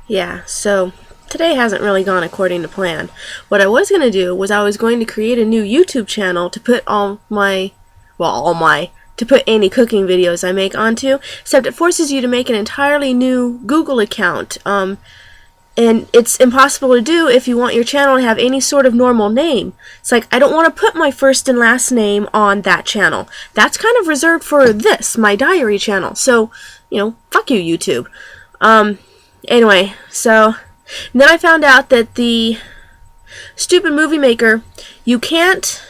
yeah, so today hasn't really gone according to plan. What I was going to do was I was going to create a new YouTube channel to put to put any cooking videos I make onto, except it forces you to make an entirely new Google account. And it's impossible to do if you want your channel to have any sort of normal name. It's like, I don't want to put my first and last name on that channel. That's kind of reserved for this, my diary channel. So, fuck you, YouTube. Anyway, so then I found out that the stupid MovieMaker, you can't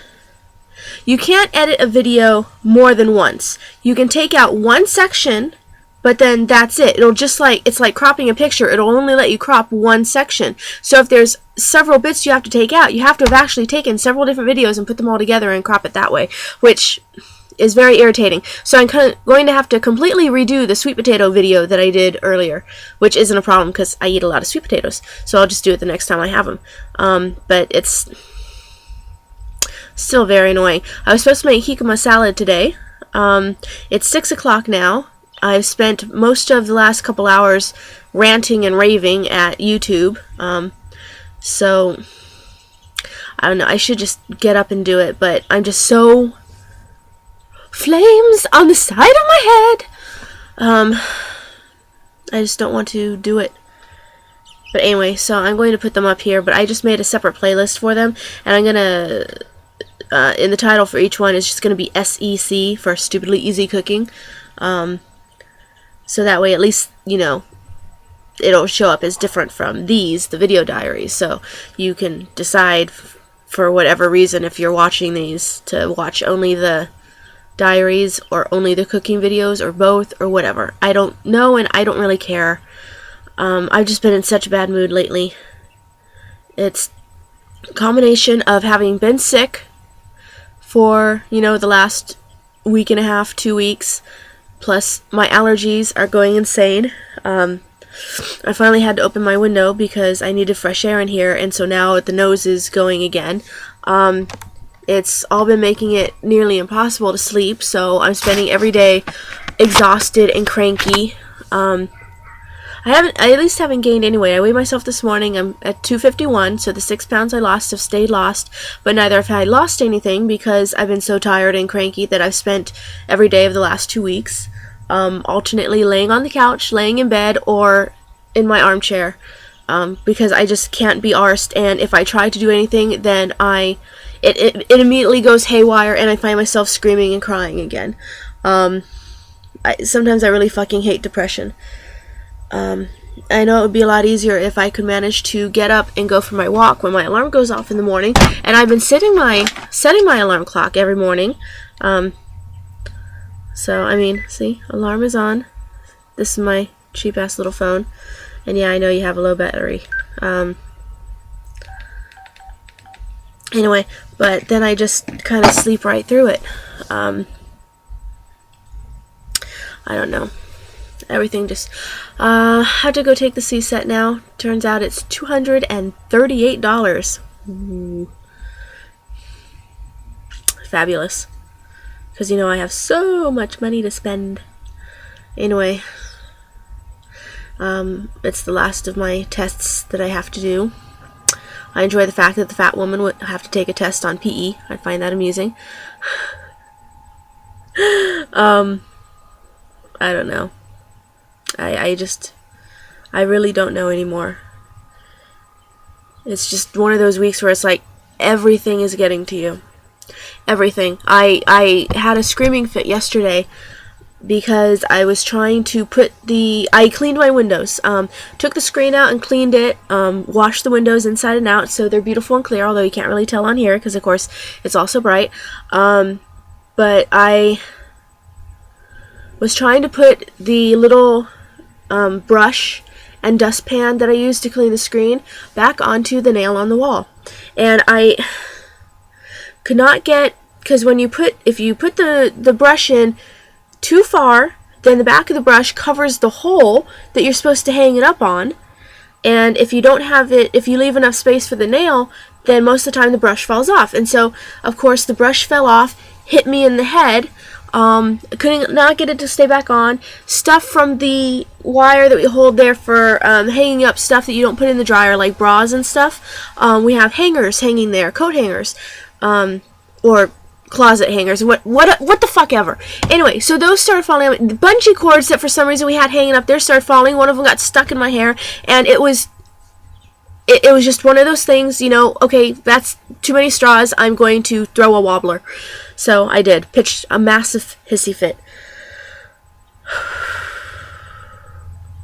edit a video more than once. You can take out one section, but then that's it. It's like cropping a picture. It'll only let you crop one section. So if there's several bits you have to take out, you have to have actually taken several different videos and put them all together and crop it that way, which is very irritating. So I'm going to have to completely redo the sweet potato video that I did earlier, which isn't a problem because I eat a lot of sweet potatoes. So I'll just do it the next time I have them. But it's still very annoying. I was supposed to make jicama salad today. It's 6 o'clock now. I've spent most of the last couple hours ranting and raving at YouTube. So I don't know. I should just get up and do it, but I'm just so flames on the side of my head. I just don't want to do it. But anyway, so I'm going to put them up here, but I just made a separate playlist for them, and I'm gonna in the title for each one is just gonna be SEC for Stupidly Easy Cooking. So that way at least, it'll show up as different from the video diaries. So you can decide for whatever reason if you're watching these to watch only the diaries or only the cooking videos or both or whatever. I don't know and I don't really care. I've just been in such a bad mood lately. It's a combination of having been sick for, the last week and a half, 2 weeks. Plus, my allergies are going insane. I finally had to open my window because I needed fresh air in here, and so now the nose is going again. It's all been making it nearly impossible to sleep, so I'm spending every day exhausted and cranky. I at least haven't gained any weight. I weighed myself this morning. I'm at 251, so the 6 pounds I lost have stayed lost, but neither have I lost anything because I've been so tired and cranky that I've spent every day of the last 2 weeks alternately laying on the couch, laying in bed, or in my armchair because I just can't be arsed, and if I try to do anything, then it immediately goes haywire, and I find myself screaming and crying again. Sometimes I really fucking hate depression. I know it would be a lot easier if I could manage to get up and go for my walk when my alarm goes off in the morning, and I've been setting my alarm clock every morning. So, I mean, see, alarm is on. This is my cheap-ass little phone, and yeah, I know you have a low battery. Anyway, but then I just kind of sleep right through it. I don't know. Everything just had to go take the C-set now. Turns out it's $238. Ooh. Fabulous. Because I have so much money to spend. Anyway, it's the last of my tests that I have to do. I enjoy the fact that the fat woman would have to take a test on PE. I find that amusing. I don't know. I really don't know anymore. It's just one of those weeks where it's like everything is getting to you. Everything. I had a screaming fit yesterday because I was trying to I cleaned my windows. Took the screen out and cleaned it. Washed the windows inside and out so they're beautiful and clear, although you can't really tell on here because, of course, it's also bright. But I was trying to put the little brush and dustpan that I used to clean the screen back onto the nail on the wall, and I could not get, because if you put the brush in too far, then the back of the brush covers the hole that you're supposed to hang it up on, and if you leave enough space for the nail, then most of the time the brush falls off. And so, of course, the brush fell off, hit me in the head, Couldn't not get it to stay back on. Stuff from the wire that we hold there for hanging up stuff that you don't put in the dryer, like bras and stuff. We have hangers hanging there, coat hangers, or closet hangers, what the fuck ever. Anyway, so those started falling out. The bungee cords that for some reason we had hanging up there started falling. One of them got stuck in my hair, and it was just one of those things, you know, okay, that's too many straws, I'm going to throw a wobbler. So I did. Pitched a massive hissy fit.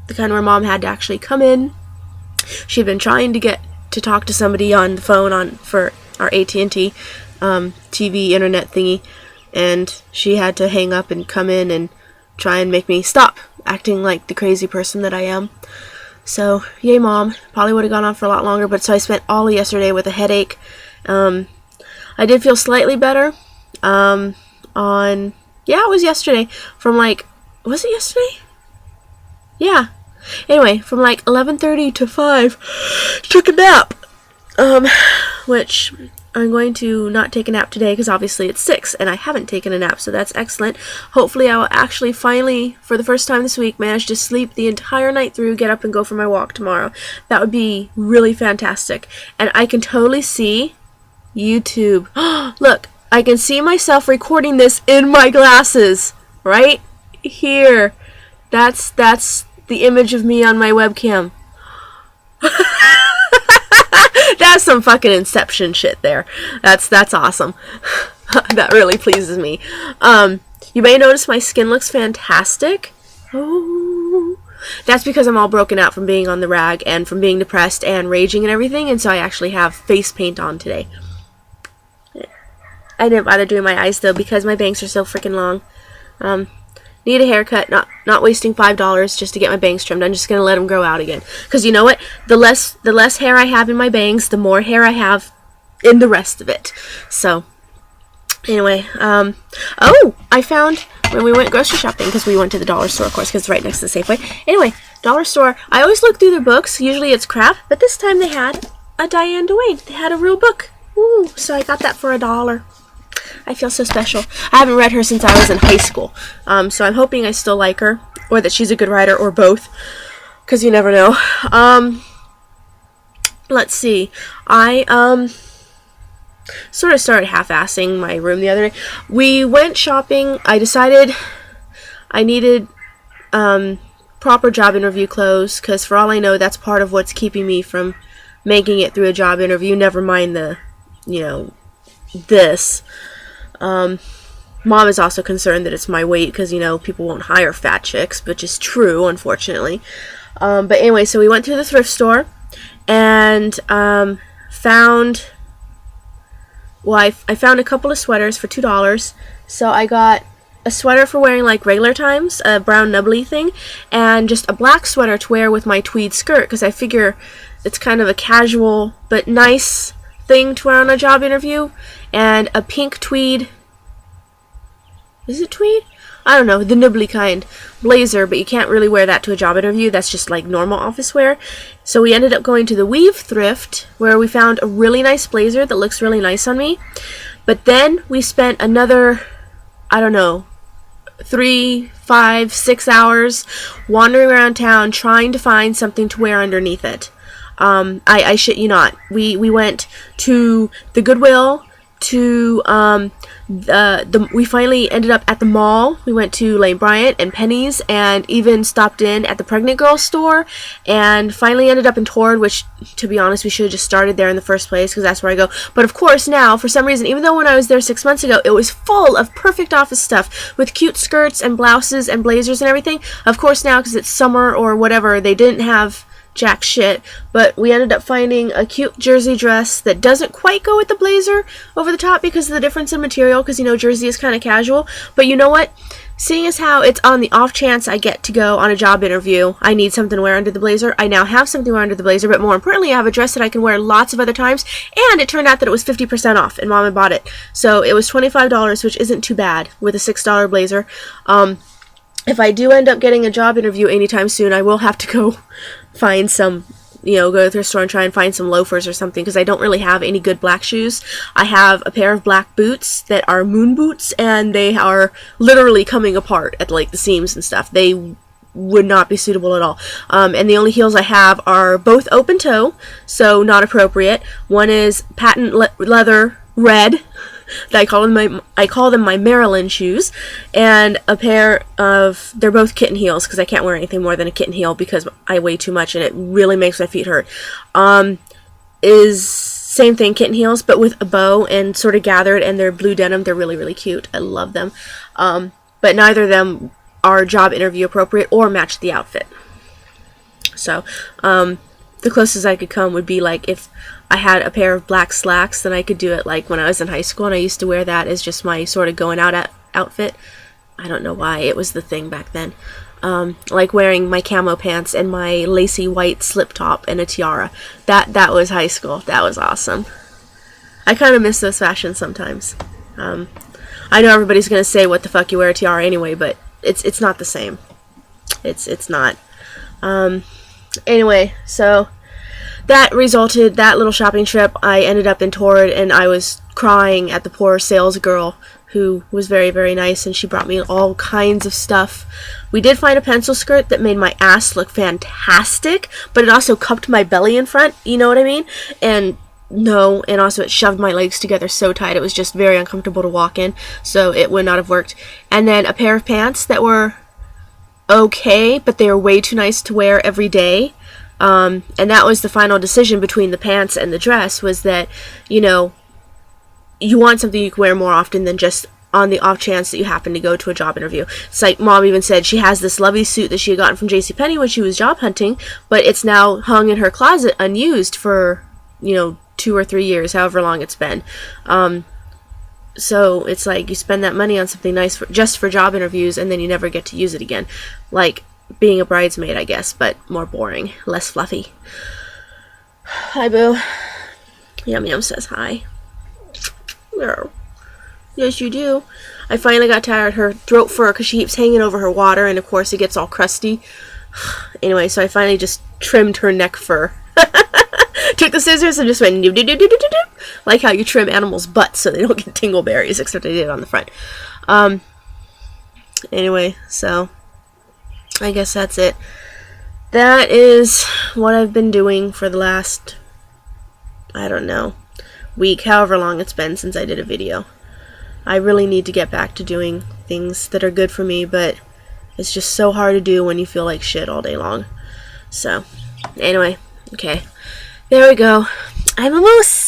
The kind where Mom had to actually come in. She'd been trying to get to talk to somebody on the phone for our AT&T TV internet thingy, and she had to hang up and come in and try and make me stop acting like the crazy person that I am. So, yay Mom. Probably would have gone on for a lot longer, but so I spent all of yesterday with a headache. I did feel slightly better it was yesterday. From like, was it yesterday? Yeah. Anyway, from like 11:30 to 5, took a nap. Which I'm going to not take a nap today because obviously it's 6 and I haven't taken a nap, so that's excellent. Hopefully I will actually finally, for the first time this week, manage to sleep the entire night through, get up and go for my walk tomorrow. That would be really fantastic. And I can totally see YouTube. Look, I can see myself recording this in my glasses right here. That's the image of me on my webcam. That's some fucking Inception shit there. That's awesome. That really pleases me. You may notice my skin looks fantastic. Oh, that's because I'm all broken out from being on the rag and from being depressed and raging and everything, and so I actually have face paint on today. I didn't bother doing my eyes though because my bangs are so freaking long. Need a haircut, not wasting $5 just to get my bangs trimmed. I'm just going to let them grow out again. Because you know what? The less hair I have in my bangs, the more hair I have in the rest of it. So, anyway, I found when we went grocery shopping, because we went to the dollar store, of course, because it's right next to the Safeway. Anyway, dollar store, I always look through their books. Usually it's crap, but this time they had a Diane Duane. They had a real book. Ooh, so I got that for $1. I feel so special. I haven't read her since I was in high school. So I'm hoping I still like her, or that she's a good writer, or both, because you never know. Let's see. I sort of started half-assing my room the other day. We went shopping. I decided I needed proper job interview clothes, because for all I know, that's part of what's keeping me from making it through a job interview. Never mind the, this. Mom is also concerned that it's my weight because, people won't hire fat chicks, which is true, unfortunately. But anyway, so we went to the thrift store and found I found a couple of sweaters for $2. So I got a sweater for wearing like regular times, a brown nubbly thing, and just a black sweater to wear with my tweed skirt because I figure it's kind of a casual but nice thing to wear on a job interview, and a pink tweed, is it tweed? I don't know, the nibbly kind blazer, but you can't really wear that to a job interview. That's just like normal office wear. So we ended up going to the Weave thrift where we found a really nice blazer that looks really nice on me. But then we spent another, 3, 5, 6 hours wandering around town trying to find something to wear underneath it. I shit you not. We went to the Goodwill, to we finally ended up at the mall. We went to Lane Bryant and Penny's, and even stopped in at the Pregnant Girl store, and finally ended up in Torrid, which, to be honest, we should have just started there in the first place because that's where I go. But of course now, for some reason, even though when I was there 6 months ago, it was full of perfect office stuff with cute skirts and blouses and blazers and everything, of course now, because it's summer or whatever, they didn't have jack shit, but we ended up finding a cute jersey dress that doesn't quite go with the blazer over the top because of the difference in material, because jersey is kind of casual. But you know what, seeing as how it's on the off chance I get to go on a job interview, I need something to wear under the blazer. I now have something to wear under the blazer, but more importantly, I have a dress that I can wear lots of other times, and it turned out that it was 50% off, and Mom had bought it, so it was $25, which isn't too bad with a $6 blazer. If I do end up getting a job interview anytime soon, I will have to go find some you know, go to the thrift store and try and find some loafers or something, because I don't really have any good black shoes. I have a pair of black boots that are moon boots, and they are literally coming apart at like the seams and stuff. They would not be suitable at all. And the only heels I have are both open toe, so not appropriate. One is patent leather red. I call them my Maryland shoes, and a pair of, they're both kitten heels, because I can't wear anything more than a kitten heel because I weigh too much and it really makes my feet hurt. Is same thing, kitten heels, but with a bow and sort of gathered, and they're blue denim. They're really, really cute. I love them. But neither of them are job interview appropriate or match the outfit. So, the closest I could come would be like if I had a pair of black slacks, then I could do it like when I was in high school, and I used to wear that as just my sort of going out outfit. I don't know why, it was the thing back then. Like wearing my camo pants and my lacy white slip top and a tiara. That was high school. That was awesome. I kind of miss those fashions sometimes. I know everybody's gonna say, what the fuck, you wear a tiara anyway, but it's not the same. It's not. Anyway, so that little shopping trip, I ended up in Torrid, and I was crying at the poor sales girl, who was very, very nice, and she brought me all kinds of stuff. We did find a pencil skirt that made my ass look fantastic, but it also cupped my belly in front, you know what I mean? And also it shoved my legs together so tight, it was just very uncomfortable to walk in, so it would not have worked. And then a pair of pants that were okay, but they were way too nice to wear every day. And that was the final decision between the pants and the dress, was that, you know, you want something you can wear more often than just on the off chance that you happen to go to a job interview. It's like Mom even said she has this lovely suit that she had gotten from JCPenney when she was job hunting, but it's now hung in her closet unused for, you know, 2 or 3 years, however long it's been. So it's like you spend that money on something nice just for job interviews, and then you never get to use it again. Like being a bridesmaid, I guess, but more boring, less fluffy. Hi, Boo. Yum Yum says hi. Yes, you do. I finally got tired of her throat fur because she keeps hanging over her water, and of course it gets all crusty. Anyway, so I finally just trimmed her neck fur. Took the scissors and just went like how you trim animals' butts so they don't get dingleberries, except I did it on the front. Anyway, so I guess that's it. That is what I've been doing for the last, I don't know, week, however long it's been since I did a video. I really need to get back to doing things that are good for me, but it's just so hard to do when you feel like shit all day long. So, anyway, okay. There we go. I'm a moose!